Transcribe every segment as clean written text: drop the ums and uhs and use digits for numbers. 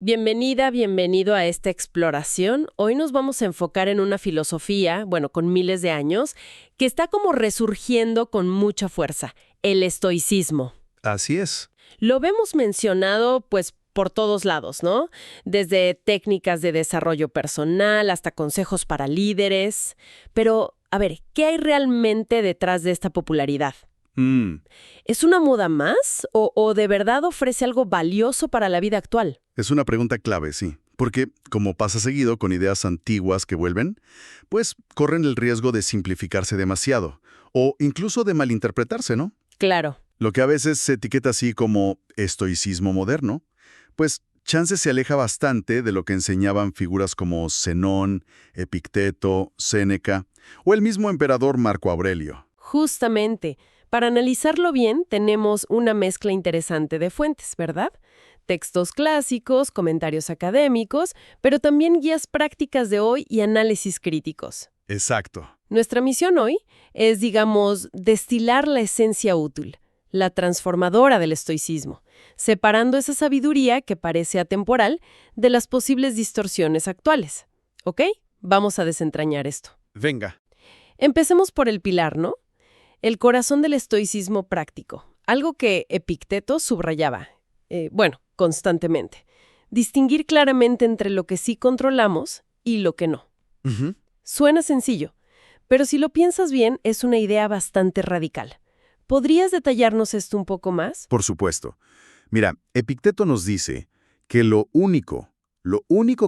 Bienvenida, bienvenido a esta exploración. Hoy nos vamos a enfocar en una filosofía, bueno, con miles de años, que está como resurgiendo con mucha fuerza, el estoicismo. Así es. Lo vemos mencionado, pues, por todos lados, ¿no? Desde técnicas de desarrollo personal hasta consejos para líderes. Pero, a ver, ¿qué hay realmente detrás de esta popularidad? ¿Es una moda más o de verdad ofrece algo valioso para la vida actual? Es una pregunta clave, sí. Porque, como pasa seguido con ideas antiguas que vuelven, pues corren el riesgo de simplificarse demasiado, o incluso de malinterpretarse, ¿no? Claro. Lo que a veces se etiqueta así como estoicismo moderno, pues chance se aleja bastante de lo que enseñaban figuras como Zenón, Epicteto, Séneca, o el mismo emperador Marco Aurelio. Justamente, para analizarlo bien, tenemos una mezcla interesante de fuentes, ¿verdad? Textos clásicos, comentarios académicos, pero también guías prácticas de hoy y análisis críticos. Exacto. Nuestra misión hoy es, digamos, destilar la esencia útil, la transformadora del estoicismo, separando esa sabiduría que parece atemporal de las posibles distorsiones actuales. ¿Ok? Vamos a desentrañar esto. Venga. Empecemos por el pilar, ¿no? El corazón del estoicismo práctico, algo que Epicteto subrayaba, constantemente. Distinguir claramente entre lo que sí controlamos y lo que no. Ujú. Suena sencillo, pero si lo piensas bien, es una idea bastante radical. ¿Podrías detallarnos esto un poco más? Por supuesto. Mira, Epicteto nos dice que lo único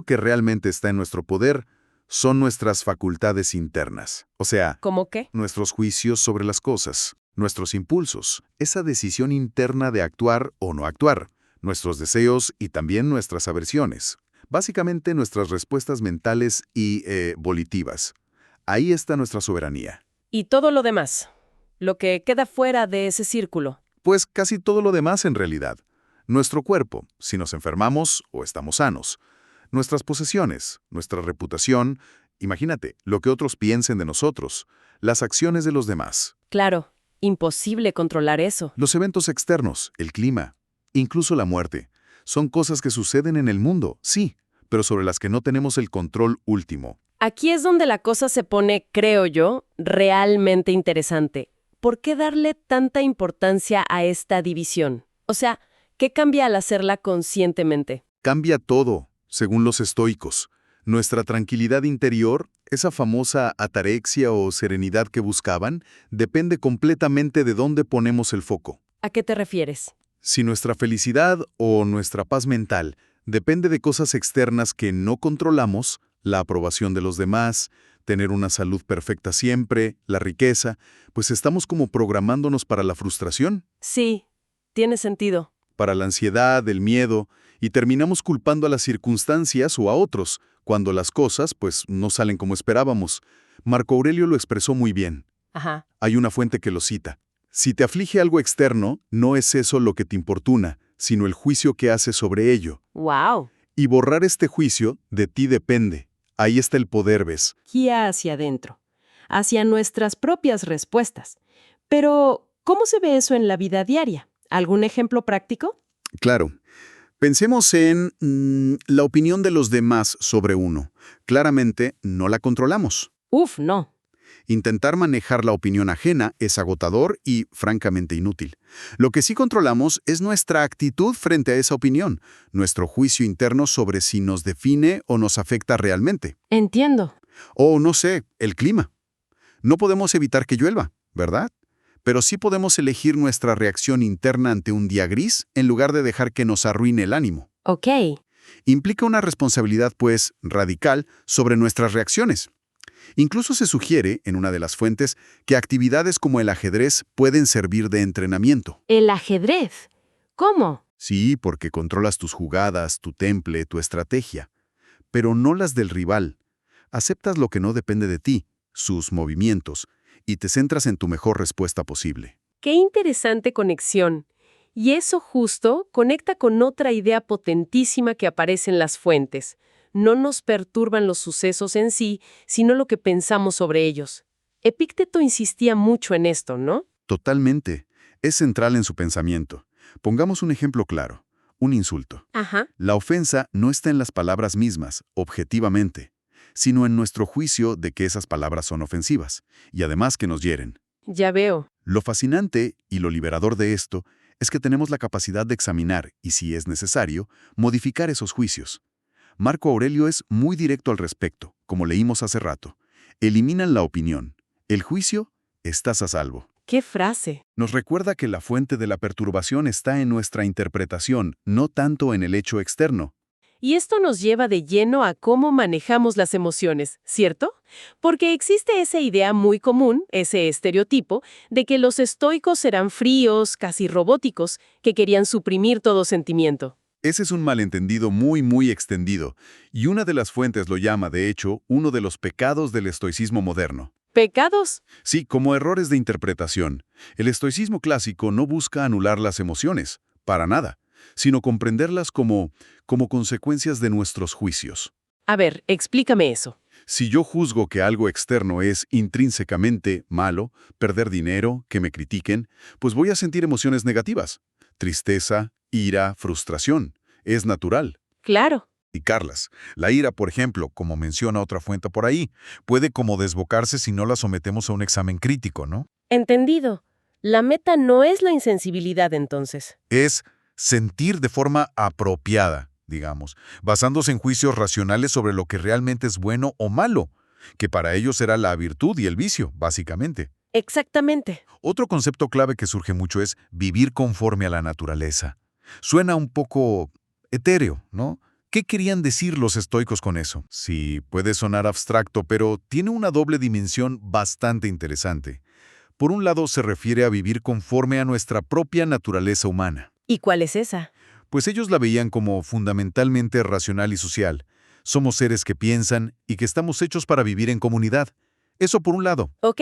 que realmente está en nuestro poder son nuestras facultades internas. O sea, ¿Cómo qué? nuestros juicios sobre las cosas, nuestros impulsos, esa decisión interna de actuar o no actuar, nuestros deseos y también nuestras aversiones. Básicamente nuestras respuestas mentales y volitivas. Ahí está nuestra soberanía. Y todo lo demás, lo que queda fuera de ese círculo. Pues casi todo lo demás en realidad. Nuestro cuerpo, si nos enfermamos o estamos sanos. Nuestras posesiones, nuestra reputación, imagínate, lo que otros piensen de nosotros, las acciones de los demás, Claro, imposible controlar eso. los eventos externos, el clima, incluso la muerte. Son cosas que suceden en el mundo, sí, pero sobre las que no tenemos el control último. Aquí es donde la cosa se pone, creo yo, realmente interesante. ¿Por qué darle tanta importancia a esta división? O sea, ¿qué cambia al hacerla conscientemente? Cambia todo, según los estoicos. Nuestra tranquilidad interior, esa famosa atarexia o serenidad que buscaban, depende completamente de dónde ponemos el foco. ¿A qué te refieres? Si nuestra felicidad o nuestra paz mental depende de cosas externas que no controlamos, la aprobación de los demás, tener una salud perfecta siempre, la riqueza, pues estamos como programándonos para la frustración, Sí, tiene sentido. para la ansiedad, el miedo, y terminamos culpando a las circunstancias o a otros, cuando las cosas, pues, no salen como esperábamos. Marco Aurelio lo expresó muy bien. Ajá. Hay una fuente que lo cita. Si te aflige algo externo, no es eso lo que te importuna, sino el juicio que haces sobre ello. ¡Wow! Y borrar este juicio de ti depende. Ahí está el poder, ¿ves? Guía hacia adentro, hacia nuestras propias respuestas. Pero, ¿cómo se ve eso en la vida diaria? ¿Algún ejemplo práctico? Claro. Pensemos en la opinión de los demás sobre uno. Claramente, no la controlamos. Uf, no. Intentar manejar la opinión ajena es agotador y, francamente, inútil. Lo que sí controlamos es nuestra actitud frente a esa opinión, nuestro juicio interno sobre si nos define o nos afecta realmente. Entiendo. O, no sé, el clima. No podemos evitar que llueva, ¿verdad? Pero sí podemos elegir nuestra reacción interna ante un día gris en lugar de dejar que nos arruine el ánimo. Ok. Implica una responsabilidad, pues, radical sobre nuestras reacciones. Incluso se sugiere, en una de las fuentes, que actividades como el ajedrez pueden servir de entrenamiento. El ajedrez. ¿Cómo? Sí, porque controlas tus jugadas, tu temple, tu estrategia, pero no las del rival. Aceptas lo que no depende de ti, sus movimientos, y te centras en tu mejor respuesta posible. Qué interesante conexión. Y eso justo conecta con otra idea potentísima que aparece en las fuentes. No nos perturban los sucesos en sí, sino lo que pensamos sobre ellos. Epicteto insistía mucho en esto, ¿no? Totalmente. Es central en su pensamiento. Pongamos un ejemplo claro. un insulto. Ajá. La ofensa no está en las palabras mismas, objetivamente, sino en nuestro juicio de que esas palabras son ofensivas, y además que nos hieren. Ya veo. Lo fascinante y lo liberador de esto es que tenemos la capacidad de examinar y, si es necesario, modificar esos juicios. Marco Aurelio es muy directo al respecto, como leímos hace rato. Eliminan la opinión. El juicio, estás a salvo. ¡Qué frase! Nos recuerda que la fuente de la perturbación está en nuestra interpretación, no tanto en el hecho externo. Y esto nos lleva de lleno a cómo manejamos las emociones, ¿cierto? Porque existe esa idea muy común, ese estereotipo, de que los estoicos eran fríos, casi robóticos, que querían suprimir todo sentimiento. Ese es un malentendido muy extendido, y una de las fuentes lo llama, de hecho, uno de los pecados del estoicismo moderno. ¿Pecados? Sí, como errores de interpretación. El estoicismo clásico no busca anular las emociones, para nada, sino comprenderlas como consecuencias de nuestros juicios. A ver, explícame eso. Si yo juzgo que algo externo es intrínsecamente malo, perder dinero, que me critiquen, pues voy a sentir emociones negativas. Tristeza, ira, frustración. Es natural. Claro. Y Carlas, la ira, por ejemplo, como menciona otra fuente por ahí, puede como desbocarse si no la sometemos a un examen crítico, ¿no? Entendido. La meta no es la insensibilidad, entonces. Es sentir de forma apropiada, digamos, basándose en juicios racionales sobre lo que realmente es bueno o malo, que para ellos será la virtud y el vicio, básicamente. Exactamente. Otro concepto clave que surge mucho es vivir conforme a la naturaleza. Suena un poco etéreo, ¿no? ¿Qué querían decir los estoicos con eso? Sí, puede sonar abstracto, pero tiene una doble dimensión bastante interesante. Por un lado, se refiere a vivir conforme a nuestra propia naturaleza humana. ¿Y cuál es esa? Pues ellos la veían como fundamentalmente racional y social. Somos seres que piensan y que estamos hechos para vivir en comunidad. Eso por un lado. Ok.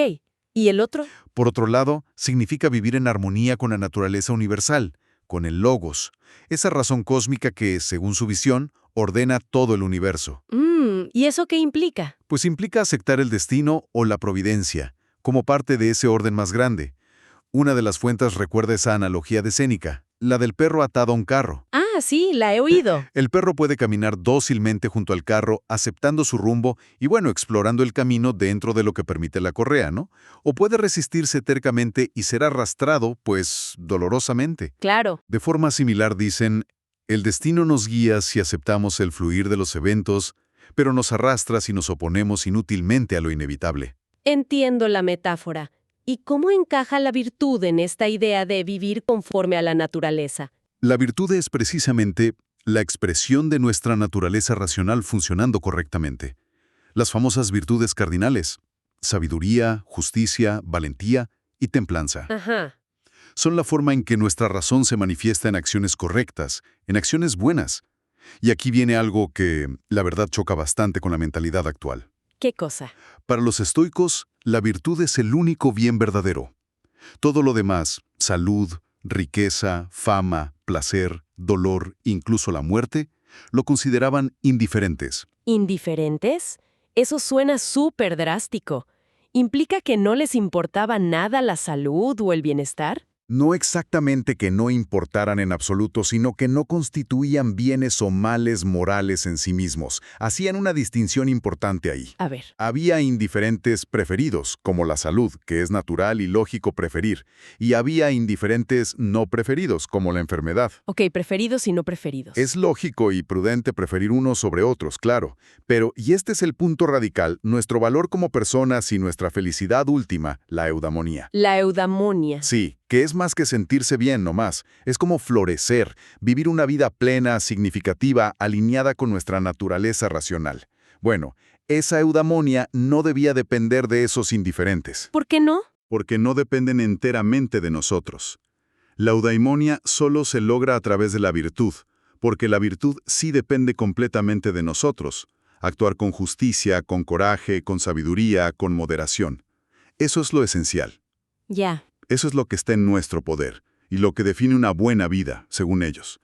¿Y el otro? Por otro lado, significa vivir en armonía con la naturaleza universal, con el logos, esa razón cósmica que, según su visión, ordena todo el universo. ¿Y eso qué implica? Pues implica aceptar el destino o la providencia, como parte de ese orden más grande. Una de las fuentes recuerda esa analogía de Séneca, la del perro atado a un carro. Ah, sí, la he oído. El perro puede caminar dócilmente junto al carro, aceptando su rumbo y, bueno, explorando el camino dentro de lo que permite la correa, ¿no? O puede resistirse tercamente y ser arrastrado, pues, dolorosamente. Claro. De forma similar dicen, el destino nos guía si aceptamos el fluir de los eventos, pero nos arrastra si nos oponemos inútilmente a lo inevitable. Entiendo la metáfora. ¿Y cómo encaja la virtud en esta idea de vivir conforme a la naturaleza? La virtud es precisamente la expresión de nuestra naturaleza racional funcionando correctamente. Las famosas virtudes cardinales, sabiduría, justicia, valentía y templanza. Ajá. Son la forma en que nuestra razón se manifiesta en acciones correctas, en acciones buenas. Y aquí viene algo que, la verdad, choca bastante con la mentalidad actual. ¿Qué cosa? Para los estoicos, la virtud es el único bien verdadero. Todo lo demás, salud, riqueza, fama, placer, dolor, incluso la muerte, lo consideraban indiferentes. ¿Indiferentes? Eso suena súper drástico. ¿Implica que no les importaba nada la salud o el bienestar? No exactamente que no importaran en absoluto, sino que no constituían bienes o males morales en sí mismos. Hacían una distinción importante ahí. A ver. Había indiferentes preferidos, como la salud, que es natural y lógico preferir, y había indiferentes no preferidos, como la enfermedad. Ok, preferidos y no preferidos. Es lógico y prudente preferir unos sobre otros, claro, pero, y este es el punto radical, nuestro valor como personas y nuestra felicidad última, la eudamonía. La eudamonia. Sí, que es más que sentirse bien nomás, es como florecer, vivir una vida plena, significativa, alineada con nuestra naturaleza racional. Bueno, esa eudamonia no debía depender de esos indiferentes. ¿Por qué no? Porque no dependen enteramente de nosotros. La eudaimonia solo se logra a través de la virtud, porque la virtud sí depende completamente de nosotros. Actuar con justicia, con coraje, con sabiduría, con moderación. Eso es lo esencial. Ya. Eso es lo que está en nuestro poder, y lo que define una buena vida, según ellos.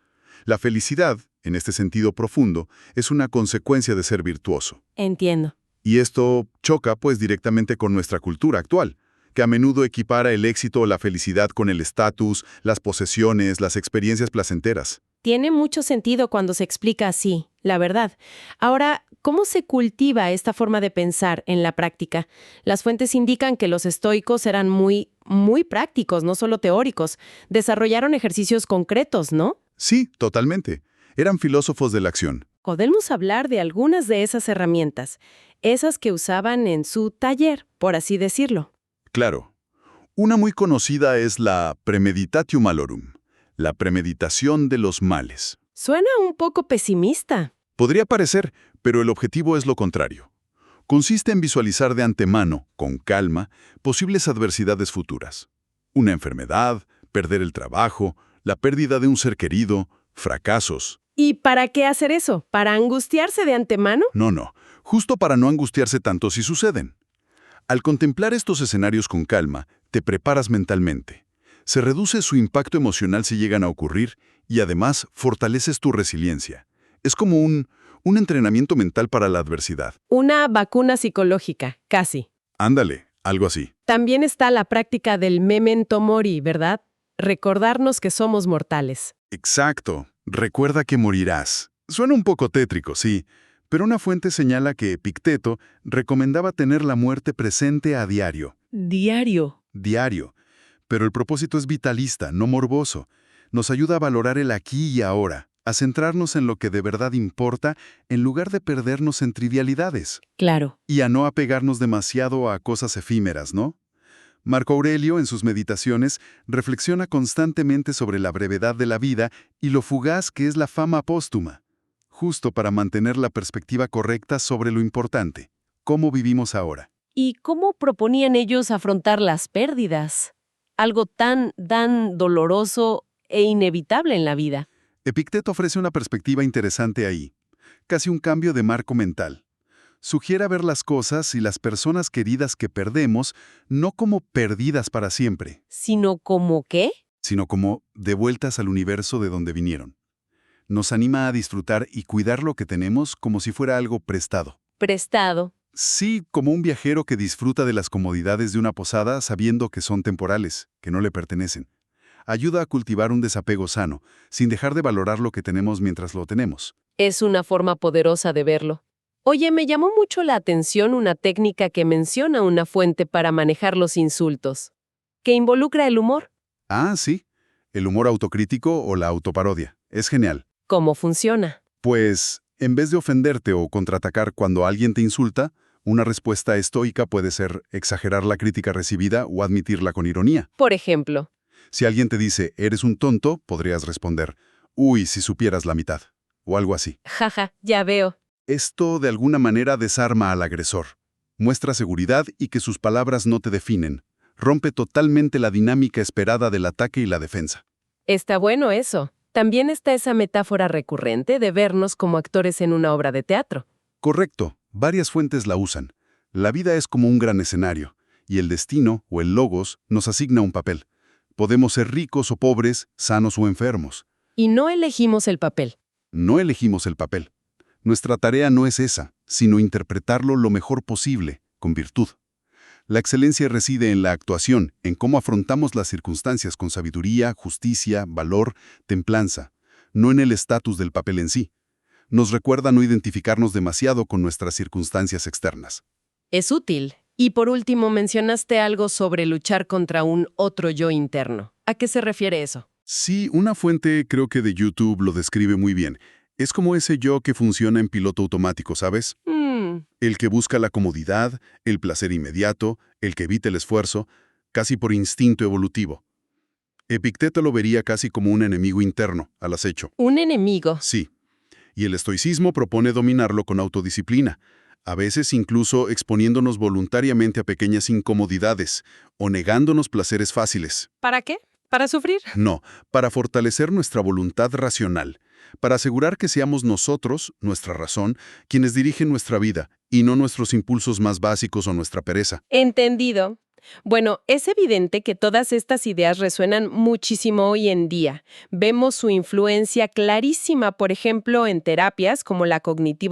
La felicidad, en este sentido profundo, es una consecuencia de ser virtuoso. Entiendo. Y esto choca, pues, directamente con nuestra cultura actual, que a menudo equipara el éxito o la felicidad con el estatus, las posesiones, las experiencias placenteras. Tiene mucho sentido cuando se explica así, la verdad. Ahora, ¿cómo se cultiva esta forma de pensar en la práctica? Las fuentes indican que los estoicos eran muy prácticos, no solo teóricos. Desarrollaron ejercicios concretos, ¿no? Sí, totalmente. Eran filósofos de la acción. Podemos hablar de algunas de esas herramientas, esas que usaban en su taller, por así decirlo. Claro. Una muy conocida es la premeditatio malorum, la premeditación de los males. Suena un poco pesimista. Podría parecer, pero el objetivo es lo contrario. Consiste en visualizar de antemano, con calma, posibles adversidades futuras. Una enfermedad, perder el trabajo, la pérdida de un ser querido, fracasos. ¿Y para qué hacer eso? ¿Para angustiarse de antemano? No, justo para no angustiarse tanto si suceden. Al contemplar estos escenarios con calma, te preparas mentalmente. Se reduce su impacto emocional si llegan a ocurrir y además fortaleces tu resiliencia. Es como un entrenamiento mental para la adversidad. Una vacuna psicológica, casi. Ándale, algo así. También está la práctica del memento mori, ¿verdad? Recordarnos que somos mortales. Exacto. Recuerda que morirás. Suena un poco tétrico, sí, pero una fuente señala que Epicteto recomendaba tener la muerte presente a diario. Diario. Diario. Pero el propósito es vitalista, no morboso. Nos ayuda a valorar el aquí y ahora, a centrarnos en lo que de verdad importa en lugar de perdernos en trivialidades. Claro. Y a no apegarnos demasiado a cosas efímeras, ¿no? Marco Aurelio, en sus meditaciones, reflexiona constantemente sobre la brevedad de la vida y lo fugaz que es la fama póstuma, justo para mantener la perspectiva correcta sobre lo importante, cómo vivimos ahora. ¿Y cómo proponían ellos afrontar las pérdidas? Algo tan doloroso e inevitable en la vida. Epicteto ofrece una perspectiva interesante ahí, casi un cambio de marco mental. Sugiere ver las cosas y las personas queridas que perdemos no como perdidas para siempre, ¿Sino como qué? sino como devueltas al universo de donde vinieron. Nos anima a disfrutar y cuidar lo que tenemos como si fuera algo prestado. Prestado. Sí, como un viajero que disfruta de las comodidades de una posada sabiendo que son temporales, que no le pertenecen. Ayuda a cultivar un desapego sano, sin dejar de valorar lo que tenemos mientras lo tenemos. Es una forma poderosa de verlo. Oye, me llamó mucho la atención una técnica que menciona una fuente para manejar los insultos, que involucra el humor. Ah, sí, el humor autocrítico o la autoparodia. Es genial. ¿Cómo funciona? Pues, en vez de ofenderte o contraatacar cuando alguien te insulta, una respuesta estoica puede ser exagerar la crítica recibida o admitirla con ironía. Por ejemplo, Si alguien te dice, eres un tonto, podrías responder, uy, si supieras la mitad, o algo así. jaja, ya veo. Esto de alguna manera desarma al agresor. Muestra seguridad y que sus palabras no te definen. Rompe totalmente la dinámica esperada del ataque y la defensa. Está bueno eso. También está esa metáfora recurrente de vernos como actores en una obra de teatro. Correcto, varias fuentes la usan. La vida es como un gran escenario, y el destino, o el logos, nos asigna un papel. Podemos ser ricos o pobres, sanos o enfermos. Y no elegimos el papel. No elegimos el papel. Nuestra tarea no es esa, sino interpretarlo lo mejor posible, con virtud. La excelencia reside en la actuación, en cómo afrontamos las circunstancias con sabiduría, justicia, valor, templanza, no en el estatus del papel en sí. Nos recuerda no identificarnos demasiado con nuestras circunstancias externas. Es útil. Y por último, mencionaste algo sobre luchar contra un otro yo interno. ¿A qué se refiere eso? Sí, una fuente creo que de YouTube lo describe muy bien. Es como ese yo que funciona en piloto automático, ¿sabes? El que busca la comodidad, el placer inmediato, el que evita el esfuerzo, casi por instinto evolutivo. Epicteto lo vería casi como un enemigo interno, al acecho. Un enemigo. Sí. Y el estoicismo propone dominarlo con autodisciplina, a veces incluso exponiéndonos voluntariamente a pequeñas incomodidades o negándonos placeres fáciles. ¿Para qué? ¿Para sufrir? No, para fortalecer nuestra voluntad racional, para asegurar que seamos nosotros, nuestra razón, quienes dirigen nuestra vida, y no nuestros impulsos más básicos o nuestra pereza. Entendido. Bueno, es evidente que todas estas ideas resuenan muchísimo hoy en día. Vemos su influencia clarísima, por ejemplo, en terapias como la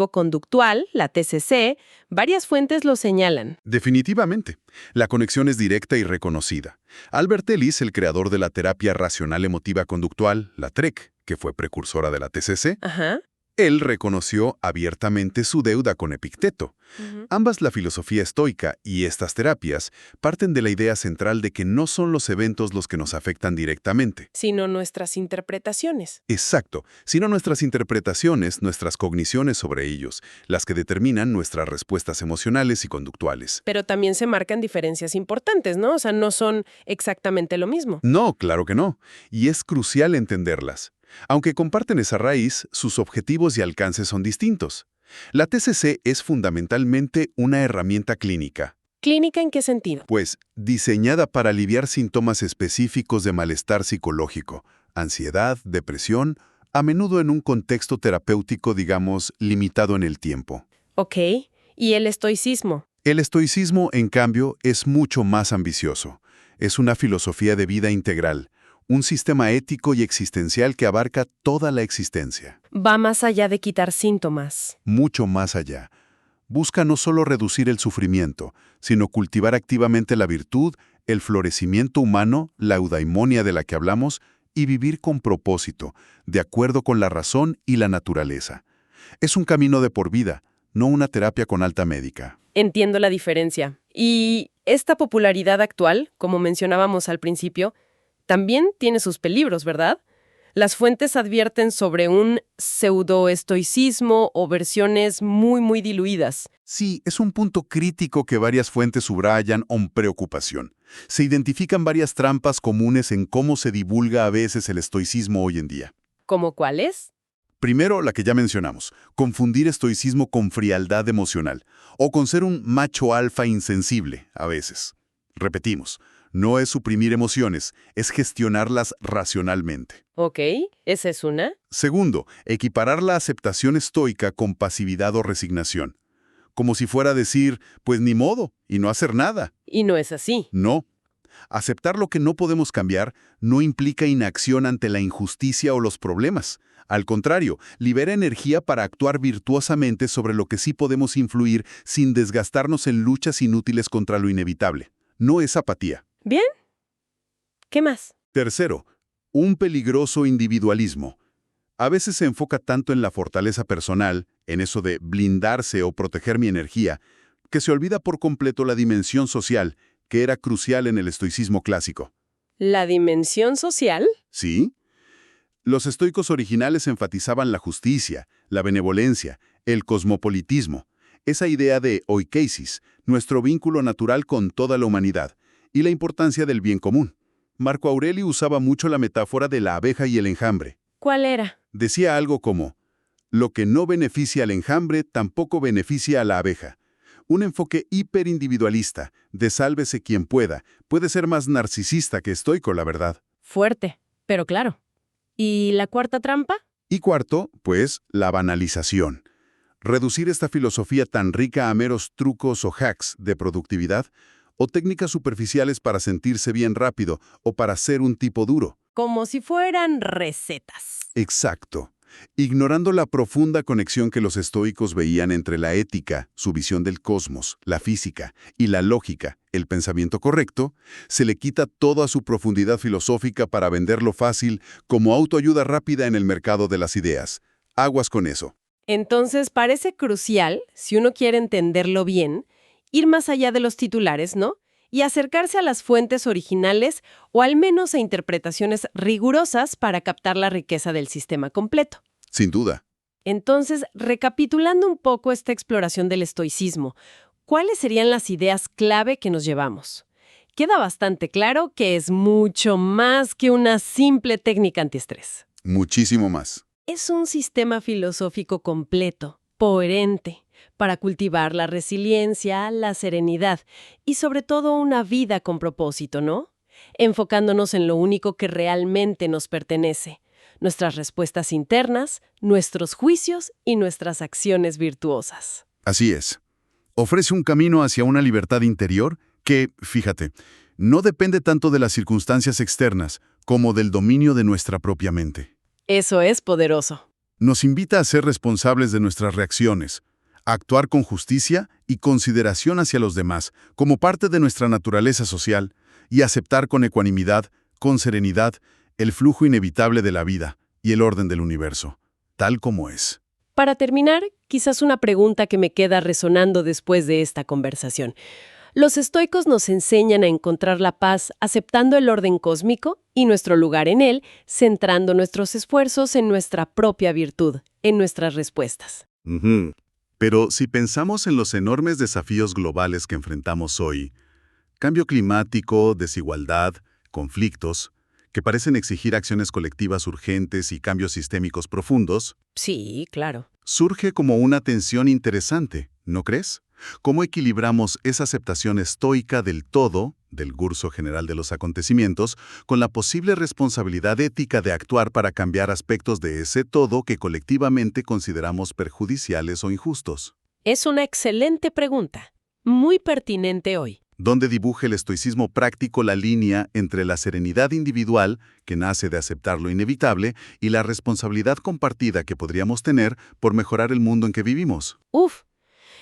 cognitivo-conductual, la TCC. Varias fuentes lo señalan. Definitivamente. La conexión es directa y reconocida. Albert Ellis, el creador de la terapia racional emotiva conductual, la TREC, que fue precursora de la TCC, Ajá. él reconoció abiertamente su deuda con Epicteto. Ujú. Ambas, la filosofía estoica y estas terapias, parten de la idea central de que no son los eventos los que nos afectan directamente. Sino nuestras interpretaciones. Exacto, sino nuestras interpretaciones, nuestras cogniciones sobre ellos, las que determinan nuestras respuestas emocionales y conductuales. Pero también se marcan diferencias importantes, ¿no? O sea, no son exactamente lo mismo. No, claro que no, y es crucial entenderlas. Aunque comparten esa raíz, sus objetivos y alcances son distintos. La TCC es fundamentalmente una herramienta clínica, ¿Clínica en qué sentido? pues diseñada para aliviar síntomas específicos de malestar psicológico, ansiedad, depresión, a menudo en un contexto terapéutico, digamos, limitado en el tiempo. Ok. ¿Y el estoicismo? El estoicismo, en cambio, es mucho más ambicioso. Es una filosofía de vida integral, un sistema ético y existencial que abarca toda la existencia, Va más allá de quitar síntomas. mucho más allá. Busca no solo reducir el sufrimiento, sino cultivar activamente la virtud, el florecimiento humano, la eudaimonia de la que hablamos, y vivir con propósito, de acuerdo con la razón y la naturaleza. Es un camino de por vida, no una terapia con alta médica. Entiendo la diferencia. Y esta popularidad actual, como mencionábamos al principio, también tiene sus peligros, ¿verdad? Las fuentes advierten sobre un pseudoestoicismo o versiones muy diluidas. Sí, es un punto crítico que varias fuentes subrayan con preocupación. Se identifican varias trampas comunes en cómo se divulga a veces el estoicismo hoy en día. ¿Cómo cuáles? Primero, la que ya mencionamos, confundir estoicismo con frialdad emocional, o con ser un macho alfa insensible, a veces. Repetimos, no es suprimir emociones, es gestionarlas racionalmente. Ok, esa es una. Segundo, equiparar la aceptación estoica con pasividad o resignación. Como si fuera decir, pues ni modo, y no hacer nada. Y no es así. No. Aceptar lo que no podemos cambiar no implica inacción ante la injusticia o los problemas. Al contrario, libera energía para actuar virtuosamente sobre lo que sí podemos influir sin desgastarnos en luchas inútiles contra lo inevitable. No es apatía. ¿Bien? ¿Qué más? Tercero, un peligroso individualismo. A veces se enfoca tanto en la fortaleza personal, en eso de blindarse o proteger mi energía, que se olvida por completo la dimensión social, que era crucial en el estoicismo clásico. ¿La dimensión social? ¿Sí? Los estoicos originales enfatizaban la justicia, la benevolencia, el cosmopolitismo, esa idea de oikeisis, nuestro vínculo natural con toda la humanidad, y la importancia del bien común. Marco Aurelio usaba mucho la metáfora de la abeja y el enjambre. ¿Cuál era? Decía algo como, lo que no beneficia al enjambre tampoco beneficia a la abeja. Un enfoque hiperindividualista, de sálvese quien puede ser más narcisista que estoico, la verdad. Fuerte, pero claro. ¿Y la cuarta trampa? Y cuarto, pues, la banalización. Reducir esta filosofía tan rica a meros trucos o hacks de productividad o técnicas superficiales para sentirse bien rápido o para ser un tipo duro. Como si fueran recetas. Exacto. Ignorando la profunda conexión que los estoicos veían entre la ética, su visión del cosmos, la física, y la lógica, el pensamiento correcto, se le quita toda su profundidad filosófica para venderlo fácil como autoayuda rápida en el mercado de las ideas. Aguas con eso. Entonces parece crucial, si uno quiere entenderlo bien, ir más allá de los titulares, ¿no? Y acercarse a las fuentes originales o al menos a interpretaciones rigurosas para captar la riqueza del sistema completo. Sin duda. Entonces, recapitulando un poco esta exploración del estoicismo, ¿cuáles serían las ideas clave que nos llevamos? Queda bastante claro que es mucho más que una simple técnica antiestrés. Muchísimo más. Es un sistema filosófico completo, coherente, para cultivar la resiliencia, la serenidad y sobre todo una vida con propósito, ¿no? Enfocándonos en lo único que realmente nos pertenece, nuestras respuestas internas, nuestros juicios y nuestras acciones virtuosas. Así es. Ofrece un camino hacia una libertad interior que, fíjate, no depende tanto de las circunstancias externas como del dominio de nuestra propia mente. Eso es poderoso. Nos invita a ser responsables de nuestras reacciones, a actuar con justicia y consideración hacia los demás, como parte de nuestra naturaleza social, y aceptar con ecuanimidad, con serenidad, el flujo inevitable de la vida y el orden del universo, tal como es. Para terminar, quizás una pregunta que me queda resonando después de esta conversación. Los estoicos nos enseñan a encontrar la paz aceptando el orden cósmico y nuestro lugar en él, centrando nuestros esfuerzos en nuestra propia virtud, en nuestras respuestas. Ujú. Pero si pensamos en los enormes desafíos globales que enfrentamos hoy, cambio climático, desigualdad, conflictos, que parecen exigir acciones colectivas urgentes y cambios sistémicos profundos, Sí, claro. surge como una tensión interesante, ¿no crees? ¿Cómo equilibramos esa aceptación estoica del todo, del curso general de los acontecimientos, con la posible responsabilidad ética de actuar para cambiar aspectos de ese todo que colectivamente consideramos perjudiciales o injustos? Es una excelente pregunta, muy pertinente hoy. Donde dibuja el estoicismo práctico la línea entre la serenidad individual, que nace de aceptar lo inevitable, y la responsabilidad compartida que podríamos tener por mejorar el mundo en que vivimos. Uf,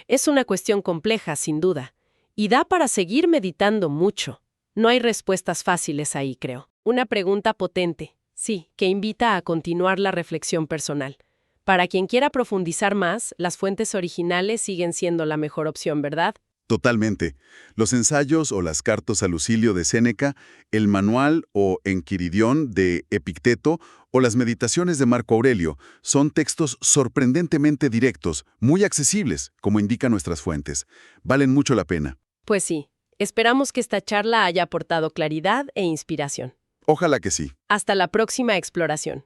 es una cuestión compleja, sin duda, y da para seguir meditando mucho. No hay respuestas fáciles ahí, creo. Una pregunta potente, sí, que invita a continuar la reflexión personal. Para quien quiera profundizar más, las fuentes originales siguen siendo la mejor opción, ¿verdad? Totalmente. Los ensayos o las cartas a Lucilio de Séneca, el manual o Enquiridión de Epicteto o las meditaciones de Marco Aurelio son textos sorprendentemente directos, muy accesibles, como indican nuestras fuentes. Valen mucho la pena. Pues sí, esperamos que esta charla haya aportado claridad e inspiración. Ojalá que sí. Hasta la próxima exploración.